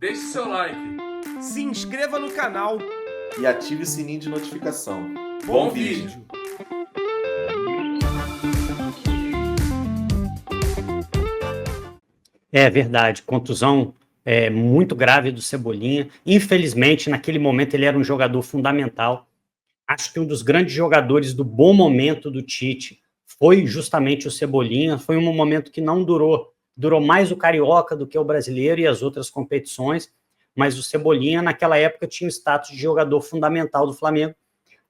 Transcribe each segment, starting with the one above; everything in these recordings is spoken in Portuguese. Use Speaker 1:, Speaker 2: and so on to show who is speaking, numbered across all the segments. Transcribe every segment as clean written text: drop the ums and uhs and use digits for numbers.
Speaker 1: deixe seu like,
Speaker 2: se inscreva no canal
Speaker 3: e ative o sininho de notificação.
Speaker 1: Bom vídeo!
Speaker 4: É verdade, contusão muito grave do Cebolinha. Infelizmente, naquele momento, ele era um jogador fundamental. Acho que um dos grandes jogadores do bom momento do Tite foi justamente o Cebolinha. Foi um momento que não durou mais o Carioca do que o Brasileiro e as outras competições, mas o Cebolinha, naquela época, tinha o status de jogador fundamental do Flamengo.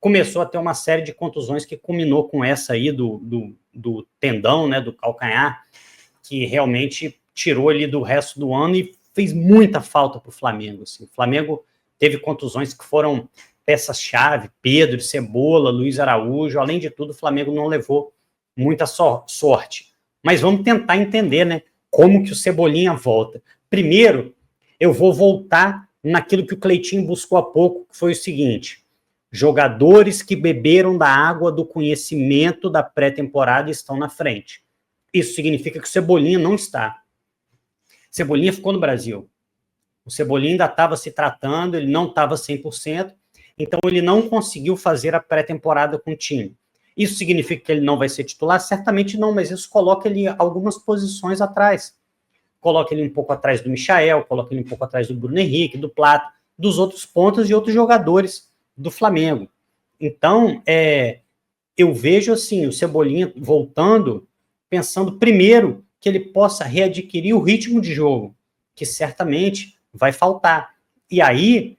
Speaker 4: Começou a ter uma série de contusões que culminou com essa aí do tendão, né, do calcanhar, que realmente tirou ele do resto do ano e fez muita falta para o Flamengo. Assim. O Flamengo teve contusões que foram peças-chave, Pedro, Cebola, Luiz Araújo. Além de tudo, o Flamengo não levou muita sorte. Mas vamos tentar entender, né, como que o Cebolinha volta. Primeiro, eu vou voltar naquilo que o Cleitinho buscou há pouco, que foi o seguinte: jogadores que beberam da água do conhecimento da pré-temporada estão na frente. Isso significa que o Cebolinha não está. Cebolinha ficou no Brasil. O Cebolinha ainda estava se tratando, ele não estava 100%, então ele não conseguiu fazer a pré-temporada com o time. Isso significa que ele não vai ser titular? Certamente não, mas isso coloca ele algumas posições atrás. Coloca ele um pouco atrás do Michael, coloca ele um pouco atrás do Bruno Henrique, do Plato, dos outros pontas e outros jogadores do Flamengo. Então, eu vejo assim, o Cebolinha voltando, pensando primeiro que ele possa readquirir o ritmo de jogo, que certamente vai faltar. E aí,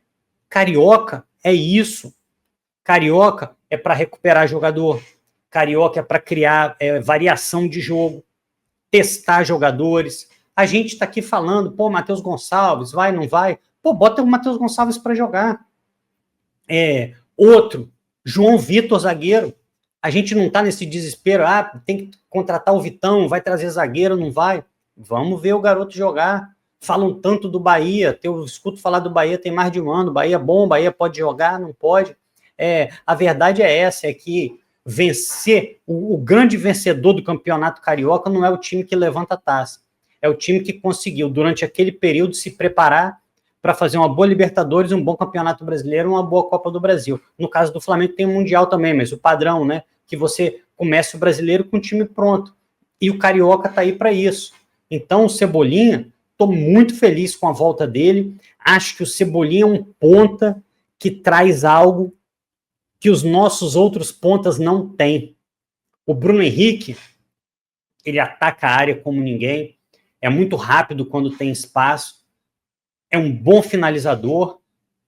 Speaker 4: Carioca é isso. Carioca é para recuperar jogador. Carioca é para criar variação de jogo, testar jogadores. A gente está aqui falando, pô, Matheus Gonçalves, vai, não vai? Pô, bota o Matheus Gonçalves para jogar. Outro, João Vitor, zagueiro. A gente não está nesse desespero, tem que contratar o Vitão, vai trazer zagueiro, não vai? Vamos ver o garoto jogar. Falam tanto do Bahia, eu escuto falar do Bahia tem mais de um ano, Bahia é bom, Bahia pode jogar, não pode. A verdade é essa, é que vencer, o grande vencedor do Campeonato Carioca não é o time que levanta a taça, é o time que conseguiu, durante aquele período, se preparar para fazer uma boa Libertadores, um bom Campeonato Brasileiro, uma boa Copa do Brasil. No caso do Flamengo tem o Mundial também, mas o padrão, né, que você comece o Brasileiro com o time pronto. E o Carioca está aí para isso. Então o Cebolinha, estou muito feliz com a volta dele, acho que o Cebolinha é um ponta que traz algo que os nossos outros pontas não têm. O Bruno Henrique, ele ataca a área como ninguém, é muito rápido quando tem espaço, é um bom finalizador,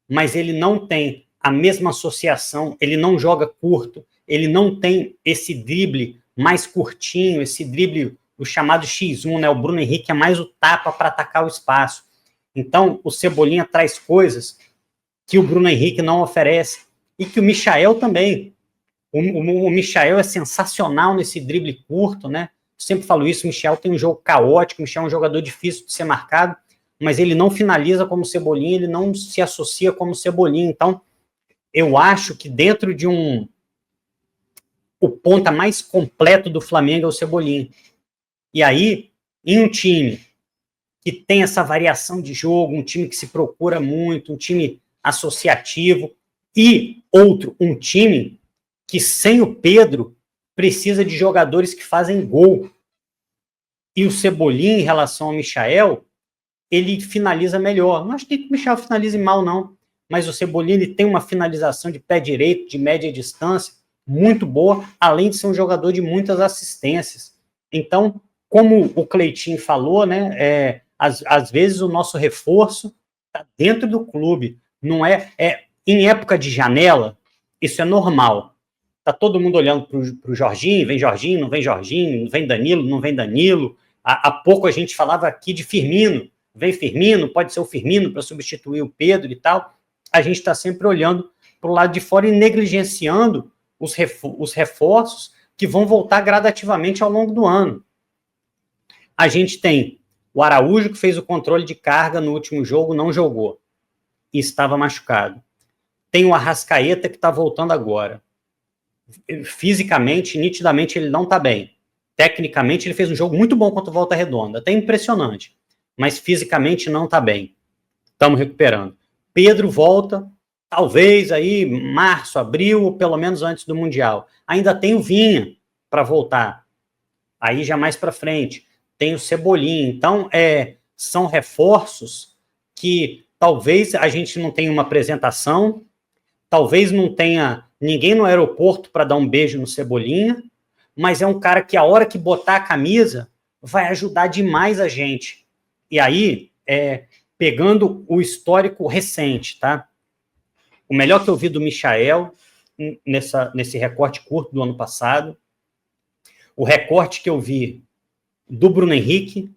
Speaker 4: mas ele não tem a mesma associação, ele não joga curto, ele não tem esse drible mais curtinho, esse drible, o chamado X1, né? O Bruno Henrique é mais o tapa para atacar o espaço. Então, o Cebolinha traz coisas que o Bruno Henrique não oferece e que o Michael também. O Michael é sensacional nesse drible curto, né? Sempre falo isso, o Michael tem um jogo caótico, o Michael é um jogador difícil de ser marcado, mas ele não finaliza como Cebolinha, ele não se associa como Cebolinha. Então, eu acho que dentro de o ponta mais completo do Flamengo é o Cebolinha. E aí, em um time que tem essa variação de jogo, um time que se procura muito, um time associativo, e outro, um time que sem o Pedro precisa de jogadores que fazem gol. E o Cebolinha, em relação ao Michael, ele finaliza melhor. Não acho que o Michael finalize mal, não. Mas o Cebolinha ele tem uma finalização de pé direito, de média distância, muito boa, além de ser um jogador de muitas assistências. Então, como o Cleitinho falou, né, às vezes o nosso reforço está dentro do clube. Não em época de janela, isso é normal. Está todo mundo olhando para o Jorginho, vem Jorginho, não vem Jorginho, vem Danilo, não vem Danilo. Há pouco a gente falava aqui de Firmino, vem Firmino, pode ser o Firmino para substituir o Pedro e tal. A gente está sempre olhando para o lado de fora e negligenciando os reforços que vão voltar gradativamente ao longo do ano. A gente tem o Araújo, que fez o controle de carga no último jogo, não jogou e estava machucado. Tem o Arrascaeta, que está voltando agora. Fisicamente, nitidamente, ele não está bem. Tecnicamente, ele fez um jogo muito bom contra o Volta Redonda, até impressionante, mas fisicamente não está bem. estamos recuperando. Pedro volta, talvez aí março, abril, ou pelo menos antes do Mundial. Ainda tem o Vinha para voltar. Aí já mais para frente. Tem o Cebolinha. Então, são reforços que talvez a gente não tenha uma apresentação, talvez não tenha ninguém no aeroporto para dar um beijo no Cebolinha, mas é um cara que a hora que botar a camisa vai ajudar demais a gente. E aí, pegando o histórico recente, tá? O melhor que eu vi do Michael nesse recorte curto do ano passado, o recorte que eu vi do Bruno Henrique,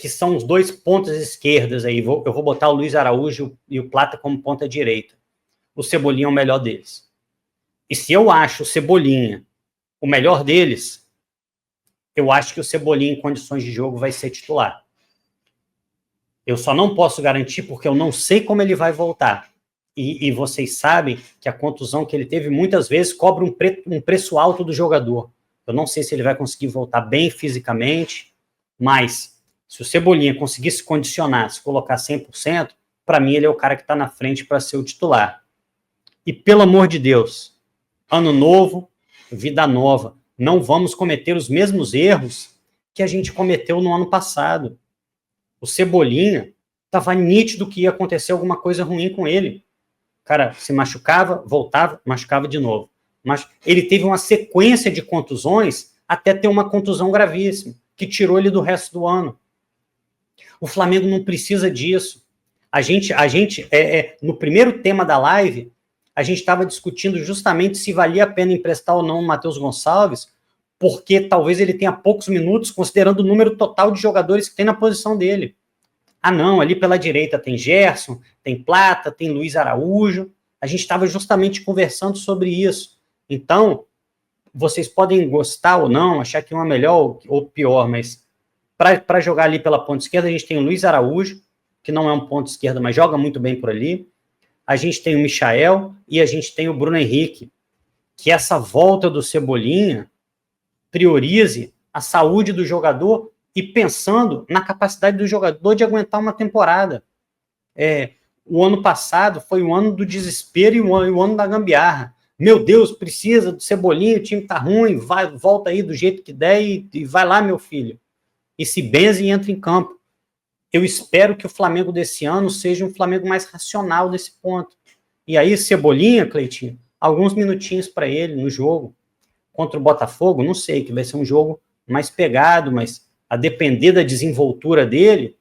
Speaker 4: que são os dois pontas esquerdas aí, eu vou botar o Luiz Araújo e o Plata como ponta direita. O Cebolinha é o melhor deles. E se eu acho o Cebolinha o melhor deles, eu acho que o Cebolinha em condições de jogo vai ser titular. Eu só não posso garantir porque eu não sei como ele vai voltar. E vocês sabem que a contusão que ele teve muitas vezes cobra um preço alto do jogador. Eu não sei se ele vai conseguir voltar bem fisicamente, mas se o Cebolinha conseguir se condicionar, se colocar 100%, para mim ele é o cara que está na frente para ser o titular. E pelo amor de Deus, ano novo, vida nova, não vamos cometer os mesmos erros que a gente cometeu no ano passado. O Cebolinha estava nítido que ia acontecer alguma coisa ruim com ele. O cara se machucava, voltava, machucava de novo. Mas ele teve uma sequência de contusões até ter uma contusão gravíssima, que tirou ele do resto do ano. O Flamengo não precisa disso. A gente no primeiro tema da live, a gente estava discutindo justamente se valia a pena emprestar ou não o Matheus Gonçalves, porque talvez ele tenha poucos minutos, considerando o número total de jogadores que tem na posição dele. Ah, não, ali pela direita tem Gerson, tem Plata, tem Luiz Araújo. A gente estava justamente conversando sobre isso. Então, vocês podem gostar ou não, achar que um é melhor ou pior, mas para jogar ali pela ponta esquerda, a gente tem o Luiz Araújo, que não é um ponto esquerda, mas joga muito bem por ali. A gente tem o Michael e a gente tem o Bruno Henrique. Que essa volta do Cebolinha priorize a saúde do jogador e pensando na capacidade do jogador de aguentar uma temporada. O ano passado foi o ano do desespero e o ano da gambiarra. Meu Deus, precisa do Cebolinha, o time tá ruim, volta aí do jeito que der e vai lá, meu filho. E se benze e entra em campo. Eu espero que o Flamengo desse ano seja um Flamengo mais racional nesse ponto. E aí, Cebolinha, Cleitinho, alguns minutinhos para ele no jogo. Contra o Botafogo, não sei, que vai ser um jogo mais pegado, mas a depender da desenvoltura dele,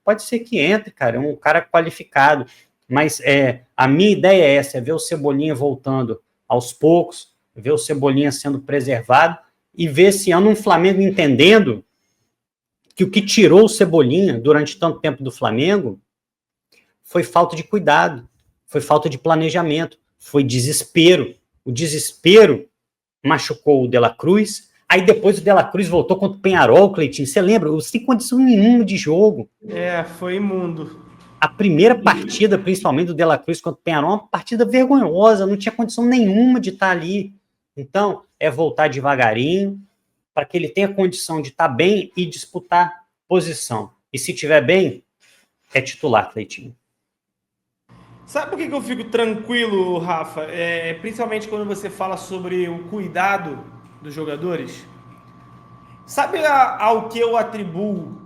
Speaker 4: pode ser que entre, cara, é um cara qualificado. Mas a minha ideia é essa, é ver o Cebolinha voltando aos poucos, ver o Cebolinha sendo preservado e ver esse ano um Flamengo entendendo que o que tirou o Cebolinha durante tanto tempo do Flamengo foi falta de cuidado, foi falta de planejamento, foi desespero. O desespero machucou o De La Cruz, aí depois o De La Cruz voltou contra o Peñarol, Cleitinho, você lembra? Sem condição nenhuma de jogo.
Speaker 2: Foi imundo.
Speaker 4: A primeira partida, principalmente do De La Cruz contra o Peñarol, uma partida vergonhosa, não tinha condição nenhuma de estar ali. Então, é voltar devagarinho, para que ele tenha condição de estar bem e disputar posição. E se estiver bem, é titular, Cleitinho.
Speaker 2: Sabe por que eu fico tranquilo, Rafa? Principalmente quando você fala sobre o cuidado dos jogadores. Sabe ao que eu atribuo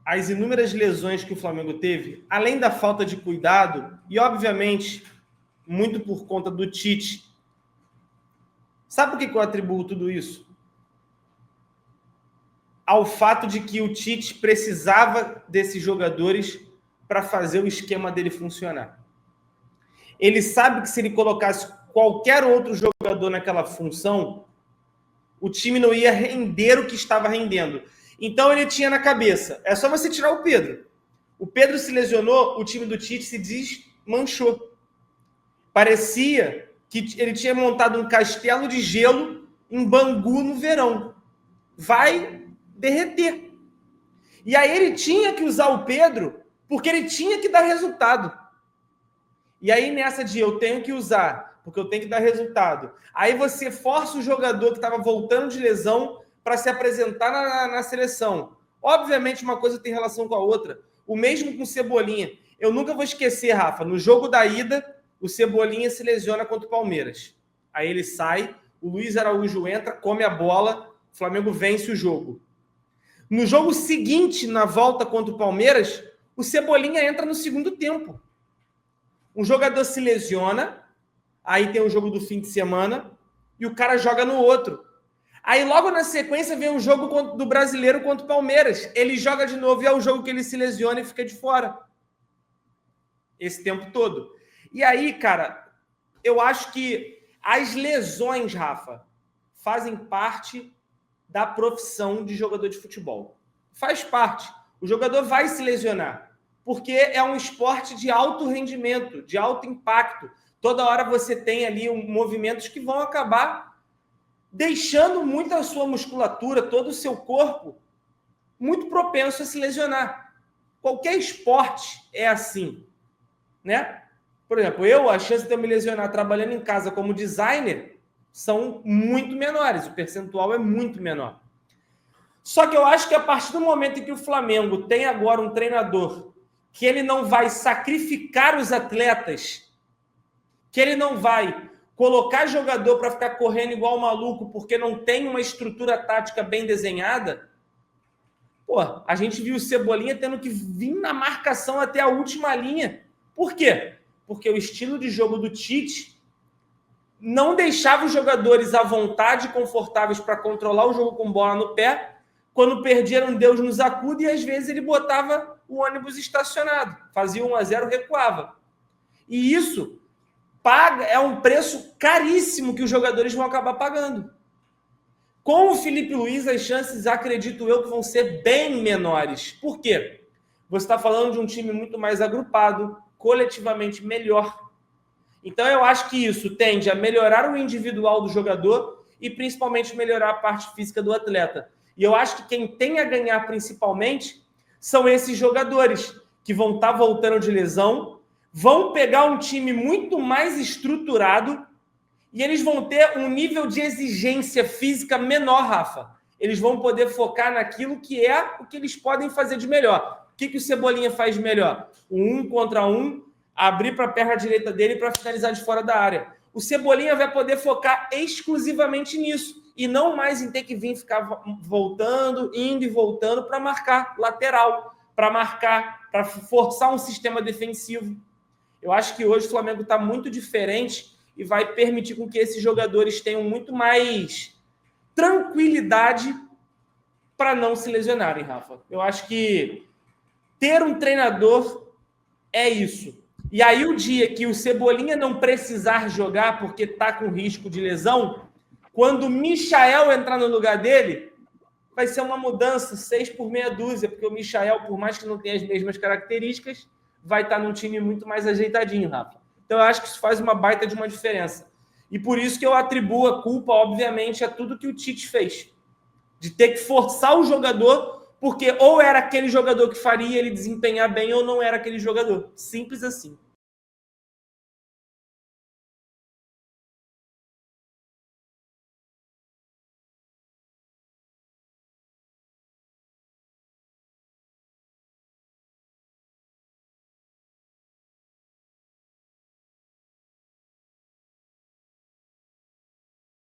Speaker 2: as inúmeras lesões que o Flamengo teve? Além da falta de cuidado, e obviamente, muito por conta do Tite. Sabe por que eu atribuo tudo isso? Ao fato de que o Tite precisava desses jogadores para fazer o esquema dele funcionar. Ele sabe que se ele colocasse qualquer outro jogador naquela função, o time não ia render o que estava rendendo. Então ele tinha na cabeça, é só você tirar o Pedro. O Pedro se lesionou, o time do Tite se desmanchou. Parecia que ele tinha montado um castelo de gelo em Bangu no verão. Vai derreter. E aí ele tinha que usar o Pedro porque ele tinha que dar resultado. E aí nessa de eu tenho que usar porque eu tenho que dar resultado. Aí você força o jogador que estava voltando de lesão para se apresentar na seleção. Obviamente uma coisa tem relação com a outra. O mesmo com o Cebolinha. Eu nunca vou esquecer, Rafa, no jogo da ida, o Cebolinha se lesiona contra o Palmeiras. Aí ele sai, o Luiz Araújo entra, come a bola, o Flamengo vence o jogo. No jogo seguinte, na volta contra o Palmeiras, o Cebolinha entra no segundo tempo. Um jogador se lesiona, aí tem o jogo do fim de semana, e o cara joga no outro. Aí logo na sequência vem um jogo do Brasileiro contra o Palmeiras. Ele joga de novo e é o jogo que ele se lesiona e fica de fora. Esse tempo todo. E aí, cara, eu acho que as lesões, Rafa, fazem parte da profissão de jogador de futebol. Faz parte. O jogador vai se lesionar, porque é um esporte de alto rendimento, de alto impacto. Toda hora você tem ali movimentos que vão acabar deixando muito a sua musculatura, todo o seu corpo, muito propenso a se lesionar. Qualquer esporte é assim, né? Por exemplo, a chance de eu me lesionar trabalhando em casa como designer são muito menores, o percentual é muito menor. Só que eu acho que a partir do momento em que o Flamengo tem agora um treinador que ele não vai sacrificar os atletas, que ele não vai colocar jogador para ficar correndo igual maluco porque não tem uma estrutura tática bem desenhada, pô, a gente viu o Cebolinha tendo que vir na marcação até a última linha. Por quê? Porque o estilo de jogo do Tite não deixava os jogadores à vontade, confortáveis para controlar o jogo com bola no pé. Quando perdiam, Deus nos acuda, e às vezes ele botava o ônibus estacionado, fazia 1-0, recuava. E isso é um preço caríssimo que os jogadores vão acabar pagando. Com o Felipe Luiz, as chances, acredito eu, que vão ser bem menores. Por quê? Você está falando de um time muito mais agrupado, coletivamente melhor. Então, eu acho que isso tende a melhorar o individual do jogador e, principalmente, melhorar a parte física do atleta. E eu acho que quem tem a ganhar, principalmente, são esses jogadores que vão estar voltando de lesão, vão pegar um time muito mais estruturado e eles vão ter um nível de exigência física menor, Rafa. Eles vão poder focar naquilo que é o que eles podem fazer de melhor. O que o Cebolinha faz de melhor? O 1 contra 1, abrir para a perna direita dele para finalizar de fora da área. O Cebolinha vai poder focar exclusivamente nisso e não mais em ter que vir ficar voltando, indo e voltando para marcar lateral, para forçar um sistema defensivo. Eu acho que hoje o Flamengo está muito diferente e vai permitir com que esses jogadores tenham muito mais tranquilidade para não se lesionarem, Rafa. Eu acho que ter um treinador é isso. E aí o dia que o Cebolinha não precisar jogar porque está com risco de lesão, quando o Michael entrar no lugar dele, vai ser uma mudança 6 por meia dúzia, porque o Michael, por mais que não tenha as mesmas características, vai estar num time muito mais ajeitadinho, Rafa. Então eu acho que isso faz uma baita de uma diferença. E por isso que eu atribuo a culpa, obviamente, a tudo que o Tite fez. De ter que forçar o jogador, porque ou era aquele jogador que faria ele desempenhar bem ou não era aquele jogador. Simples assim.